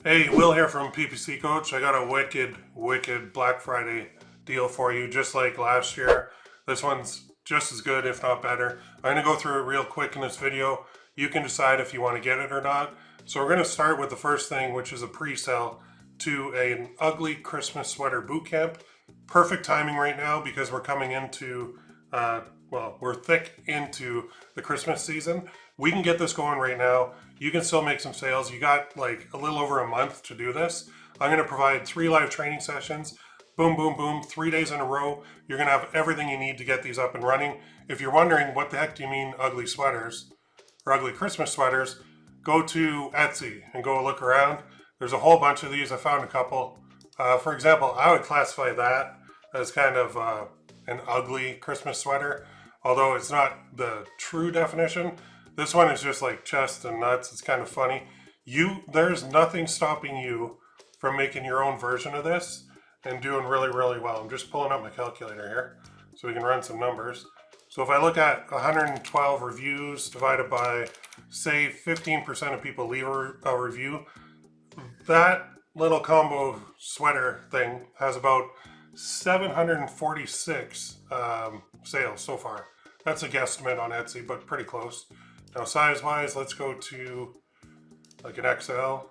Hey, Will here from PPC Coach. I got a wicked Black Friday deal for you, just like last year. This one's just as good, if not better. I'm gonna go through it real quick in this video. You can decide if you want to get it or not. So we're gonna start with the first thing, which is a pre-sale to an ugly Christmas sweater boot camp. Perfect timing right now because we're coming into, we're thick into the Christmas season. We can get this going right now. You can still make some sales. You got like a little over a month to do this. I'm gonna provide 3 live training sessions. Boom, boom, boom, 3 days in a row. You're gonna have everything you need to get these up and running. If you're wondering what the heck do you mean ugly sweaters or ugly Christmas sweaters, go to Etsy and go look around. There's a whole bunch of these. I found a couple. For example, I would classify that as kind of an ugly Christmas sweater, although it's not the true definition. This one is just like chest and nuts. It's kind of funny. There's nothing stopping you from making your own version of this and doing really well. I'm just pulling up my calculator here so we can run some numbers. So if I look at 112 reviews divided by, say, 15% of people leave a review, that little combo sweater thing has about 746 sales so far. That's a guesstimate on Etsy, but pretty close. Now size-wise, let's go to like an XL.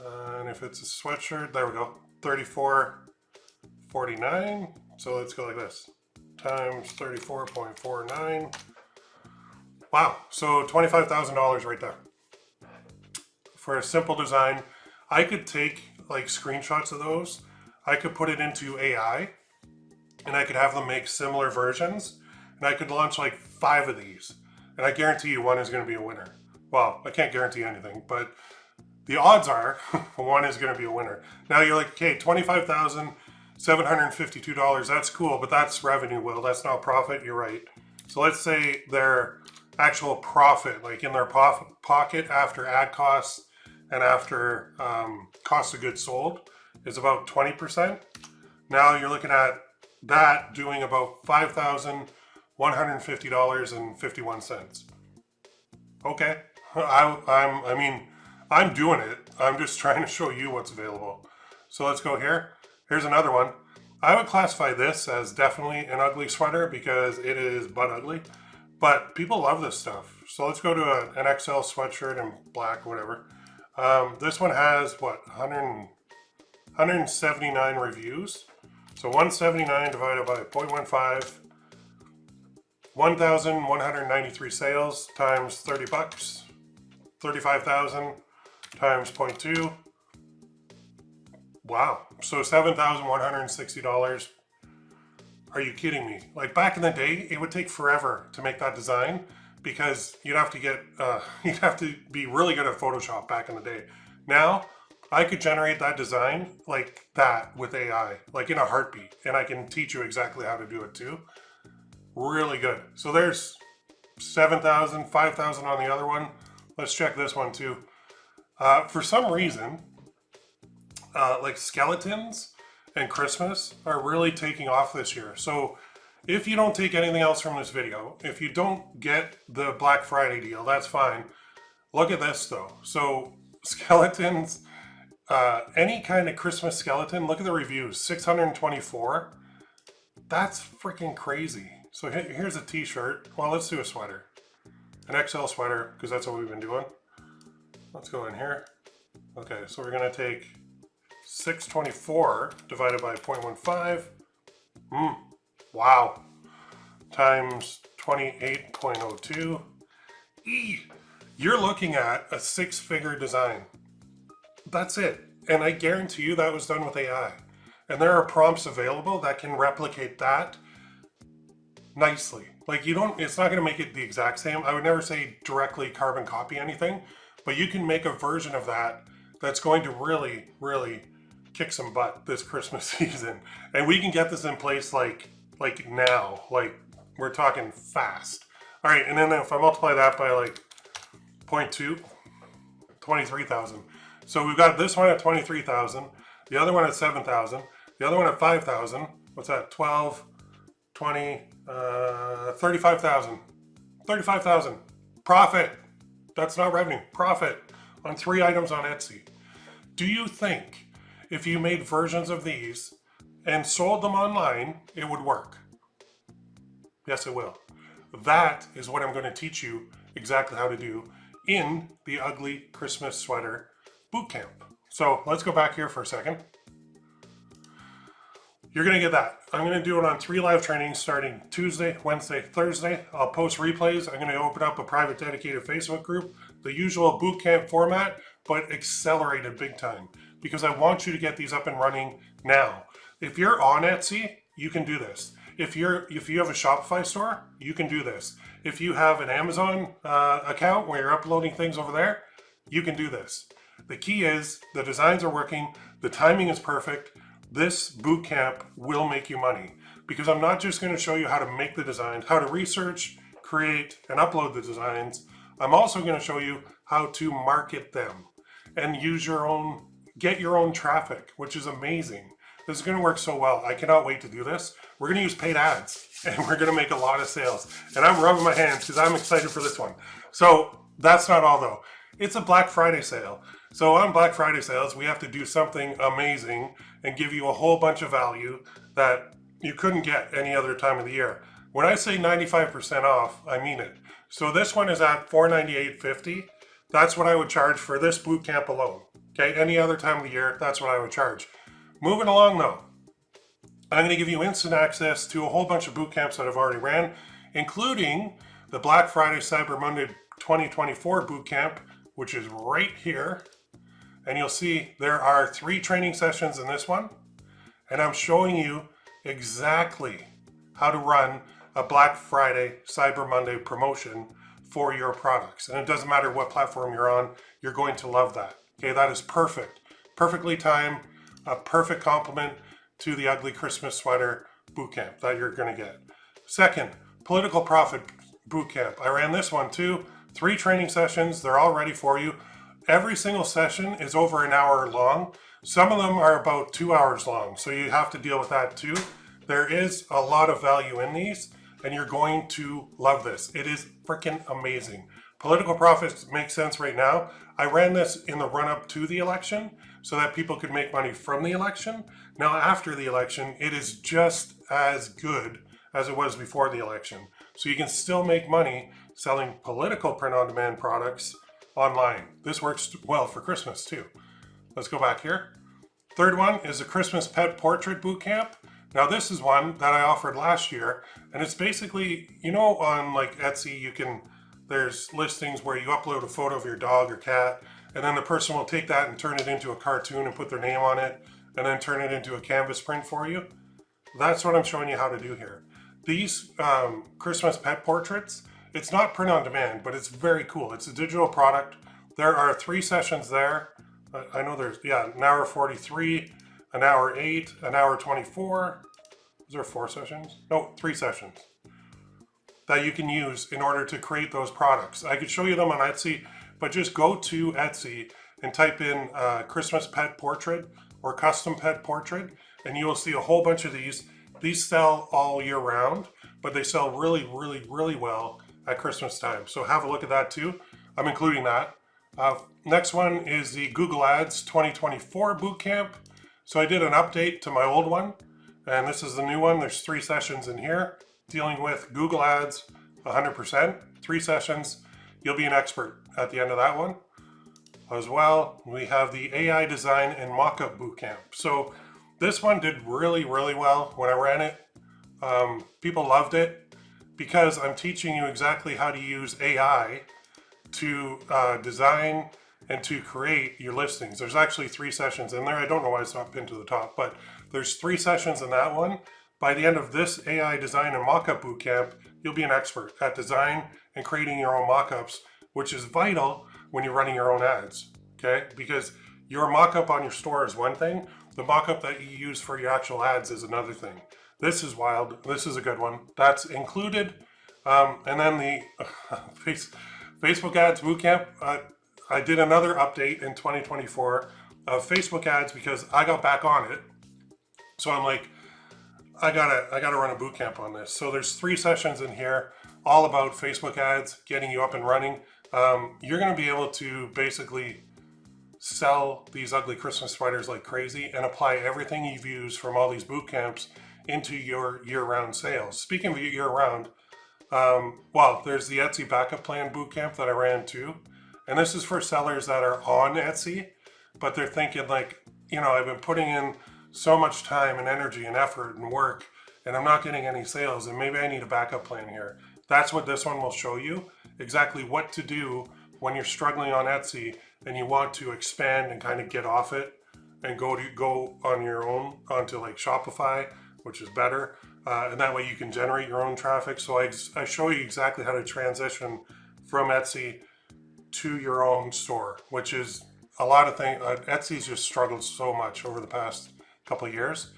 And if it's a sweatshirt, there we go, 34.49. So let's go like this, times 34.49. Wow, so $25,000 right there. For a simple design, I could take like screenshots of those. I could put it into AI and I could have them make similar versions, and I could launch like 5 of these. And I guarantee you one is going to be a winner. Well, I can't guarantee anything, but the odds are one is going to be a winner. Now you're like, okay, $25,752, that's cool, but that's revenue, Will. That's not profit. You're right. So let's say their actual profit, like in their pocket after ad costs and after cost of goods sold, is about 20%. Now you're looking at that doing about $5,150.51. Okay, I'm doing it. I'm just trying to show you what's available. So let's go here. Here's another one. I would classify this as definitely an ugly sweater because it is butt ugly, but people love this stuff. So let's go to an XL sweatshirt in black, whatever. This one has what, 179 reviews. So 179 divided by 0.15, 1,193 sales times 30 bucks, 35,000 times 0.2. Wow, so $7,160. Are you kidding me? Like back in the day, it would take forever to make that design because you'd have to be really good at Photoshop back in the day. Now, I could generate that design like that with AI, like in a heartbeat, and I can teach you exactly how to do it too. Really good. So there's 7,000, 5,000 on the other one. Let's check this one too. For some reason, like skeletons and Christmas are really taking off this year. So if you don't take anything else from this video, if you don't get the Black Friday deal, that's fine. Look at this though. So skeletons, any kind of Christmas skeleton, look at the reviews, 624. That's freaking crazy. So here's a t-shirt. Well, let's do a sweater, an XL sweater, because that's what we've been doing. Let's go in here. Okay, so we're gonna take 624 divided by 0.15. Wow. Times 28.02. You're looking at a 6-figure design. That's it. And I guarantee you that was done with AI. And there are prompts available that can replicate that nicely. Like it's not going to make it the exact same. I would never say directly carbon copy anything, but you can make a version of that that's going to really kick some butt this Christmas season. And we can get this in place like now, like we're talking fast. All right, and then if I multiply that by like 0.2, 23,000. So we've got this one at 23,000, the other one at 7,000, the other one at 5,000. What's that? 12, 20, 35,000. 35,000. Profit. That's not revenue. Profit on 3 items on Etsy. Do you think if you made versions of these and sold them online, it would work? Yes, it will. That is what I'm going to teach you exactly how to do in the Ugly Christmas Sweater Bootcamp. So let's go back here for a second. You're going to get that. I'm going to do it on 3 live trainings starting Tuesday, Wednesday, Thursday. I'll post replays. I'm going to open up a private dedicated Facebook group, the usual bootcamp format, but accelerated big time because I want you to get these up and running now. If you're on Etsy, you can do this. If you have a Shopify store, you can do this. If you have an Amazon account where you're uploading things over there, you can do this. The key is the designs are working, the timing is perfect. This bootcamp will make you money because I'm not just going to show you how to make the designs, how to research, create, and upload the designs. I'm also going to show you how to market them and get your own traffic, which is amazing. This is going to work so well. I cannot wait to do this. We're going to use paid ads and we're going to make a lot of sales. And I'm rubbing my hands because I'm excited for this one. So that's not all though. It's a Black Friday sale. So on Black Friday sales, we have to do something amazing and give you a whole bunch of value that you couldn't get any other time of the year. When I say 95% off, I mean it. So this one is at $498.50. That's what I would charge for this bootcamp alone. Okay, any other time of the year, that's what I would charge. Moving along though, I'm going to give you instant access to a whole bunch of bootcamps that I've already ran, including the Black Friday Cyber Monday 2024 bootcamp, which is right here. And you'll see there are 3 training sessions in this one. And I'm showing you exactly how to run a Black Friday Cyber Monday promotion for your products. And it doesn't matter what platform you're on, you're going to love that. Okay, that is perfect. Perfectly timed, a perfect complement to the Ugly Christmas Sweater Bootcamp that you're going to get. Second, Political Profit Bootcamp. I ran this one too. 3 training sessions. They're all ready for you. Every single session is over an hour long. Some of them are about 2 hours long, so you have to deal with that too. There is a lot of value in these, and you're going to love this. It is freaking amazing. Political Profits makes sense right now. I ran this in the run-up to the election so that people could make money from the election. Now, after the election, it is just as good as it was before the election. So you can still make money selling political print-on-demand products online. This works well for Christmas too. Let's go back here. Third one is the Christmas Pet Portrait Bootcamp. Now this is one that I offered last year, and it's basically, you know, on like Etsy, there's listings where you upload a photo of your dog or cat, and then the person will take that and turn it into a cartoon and put their name on it, and then turn it into a canvas print for you. That's what I'm showing you how to do here. These Christmas pet portraits, it's not print on demand, but it's very cool. It's a digital product. There are 3 sessions there. I know there's, an hour 43, an hour 8, an hour 24. Is there 4 sessions? No, 3 sessions that you can use in order to create those products. I could show you them on Etsy, but just go to Etsy and type in Christmas pet portrait or custom pet portrait, and you will see a whole bunch of these. These sell all year round, but they sell really, really, really well at Christmas time. So have a look at that too. I'm including that. Next one is the Google Ads 2024 Bootcamp. So I did an update to my old one, and this is the new one. There's 3 sessions in here dealing with Google Ads 100%. 3 sessions. You'll be an expert at the end of that one. As well, we have the AI Design and Mockup Bootcamp. So this one did really, really well when I ran it. People loved it because I'm teaching you exactly how to use AI to design and to create your listings. There's actually 3 sessions in there. I don't know why it's not pinned to the top, but there's 3 sessions in that one. By the end of this AI Design and Mockup Bootcamp, you'll be an expert at design and creating your own mockups, which is vital when you're running your own ads, okay? Because your mockup on your store is one thing, the mockup that you use for your actual ads is another thing. This is wild. This is a good one. That's included. And then the Facebook Ads Bootcamp. I did another update in 2024 of Facebook ads because I got back on it. So I'm like, I gotta run a bootcamp on this. So there's 3 sessions in here, all about Facebook ads, getting you up and running. You're gonna be able to basically sell these ugly Christmas sweaters like crazy and apply everything you've used from all these boot camps into your year-round sales. Speaking of year-round, well, there's the Etsy backup plan bootcamp that I ran too. And this is for sellers that are on Etsy, but they're thinking like, you know, I've been putting in so much time and energy and effort and work, and I'm not getting any sales, and maybe I need a backup plan here. That's what this one will show you, exactly what to do when you're struggling on Etsy and you want to expand and kind of get off it and go on your own onto like Shopify, which is better. And that way you can generate your own traffic. So I show you exactly how to transition from Etsy to your own store, which is a lot of things. Etsy's just struggled so much over the past couple of years.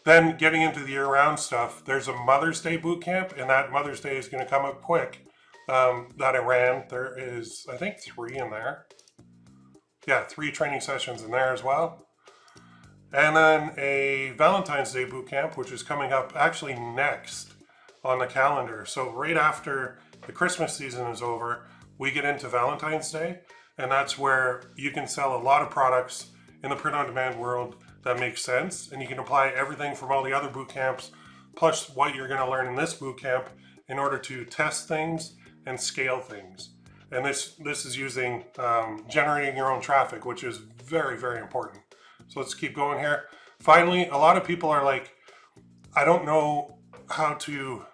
Then getting into the year-round stuff, there's a Mother's Day bootcamp, and that Mother's Day is going to come up quick that I ran. There is, I think, 3 in there. Yeah, 3 training sessions in there as well. And then a Valentine's Day bootcamp, which is coming up actually next on the calendar. So right after the Christmas season is over, we get into Valentine's Day, and that's where you can sell a lot of products in the print-on-demand world that makes sense, and you can apply everything from all the other boot camps plus what you're going to learn in this boot camp in order to test things and scale things. And this is using generating your own traffic, which is very, very important. So let's keep going here. Finally, a lot of people are like, I don't know how to do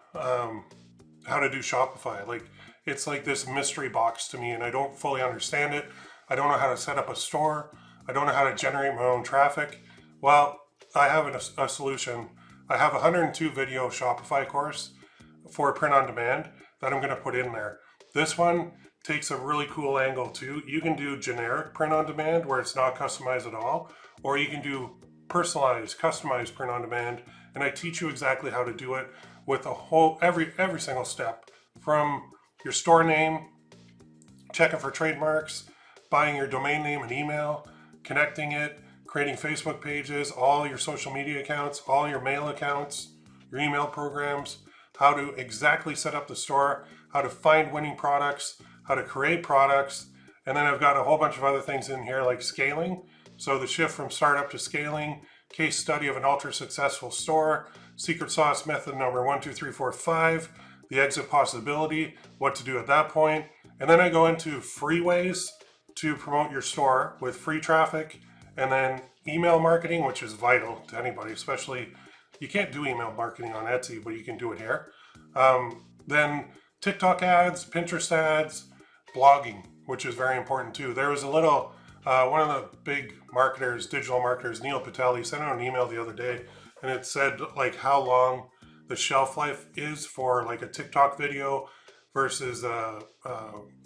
Shopify. Like, it's like this mystery box to me, and I don't fully understand it. I don't know how to set up a store. I don't know how to generate my own traffic. Well, I have a solution. I have a 102 video Shopify course for print on demand that I'm going to put in there. This one takes a really cool angle too. You can do generic print on demand where it's not customized at all, or you can do personalized, customized print on demand. And I teach you exactly how to do it with a whole, every single step, from your store name, checking for trademarks, buying your domain name and email, connecting it, creating Facebook pages, all your social media accounts, all your mail accounts, your email programs, how to exactly set up the store, how to find winning products, how to create products. And then I've got a whole bunch of other things in here like scaling. So the shift from startup to scaling, case study of an ultra successful store, secret sauce method number 1, 2, 3, 4, 5, the exit possibility, what to do at that point. And then I go into free ways to promote your store with free traffic, and then email marketing, which is vital to anybody, especially you can't do email marketing on Etsy, but you can do it here. Then TikTok ads, Pinterest ads, blogging, which is very important too. There was a little, one of the big marketers, digital marketers, Neil Patel, he sent out an email the other day, and it said like how long the shelf life is for like a TikTok video versus an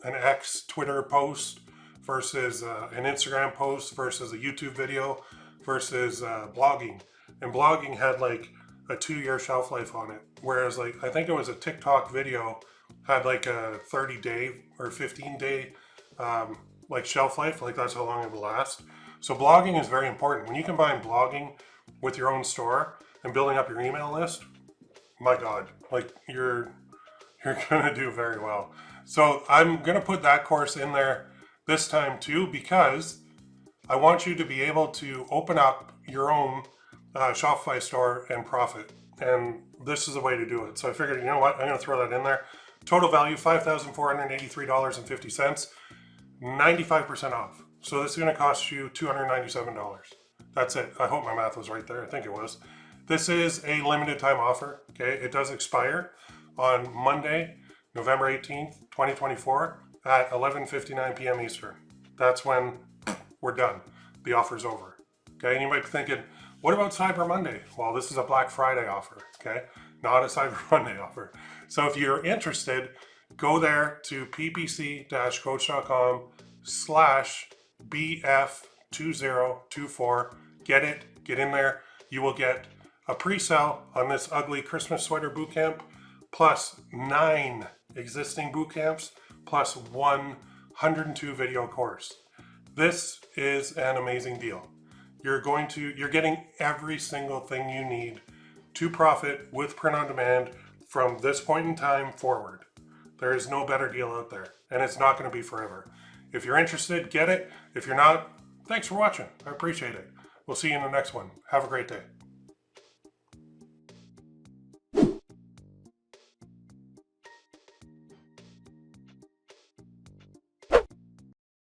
X Twitter post versus an Instagram post versus a YouTube video versus blogging. And blogging had like a 2-year shelf life on it. Whereas like, I think it was a TikTok video had like a 30-day or 15-day like shelf life. Like that's how long it will last. So blogging is very important. When you combine blogging with your own store and building up your email list, my God, like you're gonna do very well. So I'm gonna put that course in there this time too, because I want you to be able to open up your own Shopify store and profit. And this is the way to do it. So I figured, you know what, I'm gonna throw that in there. Total value, $5,483.50, 95% off. So this is gonna cost you $297. That's it. I hope my math was right there. I think it was. This is a limited time offer, okay? It does expire on Monday, November 18th, 2024 at 11:59 p.m. Eastern. That's when we're done. The offer's over, okay? And you might be thinking, what about Cyber Monday? Well, this is a Black Friday offer, okay? Not a Cyber Monday offer. So if you're interested, go there to ppc-coach.com/BF2024. Get it, get in there. You will get a pre-sale on this ugly Christmas sweater bootcamp, plus 9 existing bootcamps, plus 102 video course. This is an amazing deal. You're getting every single thing you need to profit with print on demand from this point in time forward. There is no better deal out there, and it's not going to be forever. If you're interested, get it. If you're not, thanks for watching. I appreciate it. We'll see you in the next one. Have a great day.